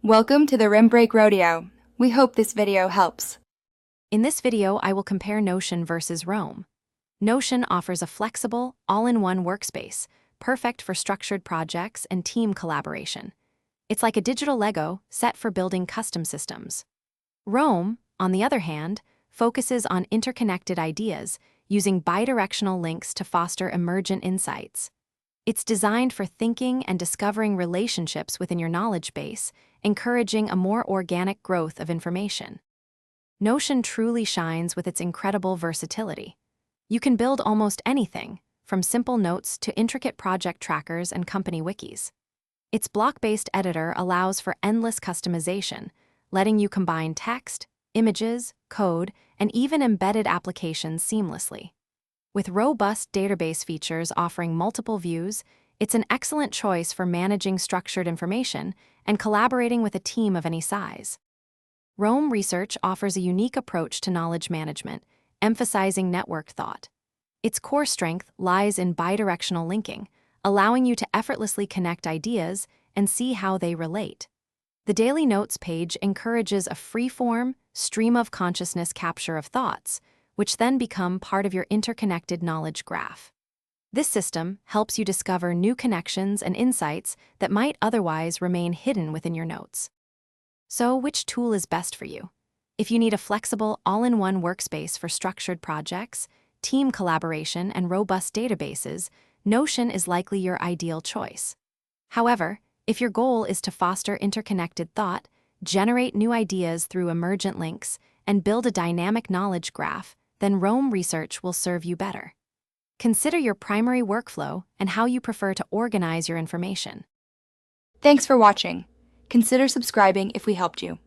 Welcome to the Rim Break Rodeo. We hope this video helps. In this video, I will compare Notion versus Roam. Notion offers a flexible, all-in-one workspace, perfect for structured projects and team collaboration. It's like a digital Lego set for building custom systems. Roam, on the other hand, focuses on interconnected ideas, using bidirectional links to foster emergent insights. It's designed for thinking and discovering relationships within your knowledge base, encouraging a more organic growth of information. Notion truly shines with its incredible versatility. You can build almost anything, from simple notes to intricate project trackers and company wikis. Its block-based editor allows for endless customization, letting you combine text, images, code, and even embedded applications seamlessly. With robust database features offering multiple views, it's an excellent choice for managing structured information and collaborating with a team of any size. Roam Research offers a unique approach to knowledge management, emphasizing network thought. Its core strength lies in bidirectional linking, allowing you to effortlessly connect ideas and see how they relate. The Daily Notes page encourages a free-form, stream-of-consciousness capture of thoughts, which then become part of your interconnected knowledge graph. This system helps you discover new connections and insights that might otherwise remain hidden within your notes. So, which tool is best for you? If you need a flexible, all-in-one workspace for structured projects, team collaboration, and robust databases, Notion is likely your ideal choice. However, if your goal is to foster interconnected thought, generate new ideas through emergent links, and build a dynamic knowledge graph, then Roam Research will serve you better. Consider your primary workflow and how you prefer to organize your information. Thanks for watching. Consider subscribing if we helped you.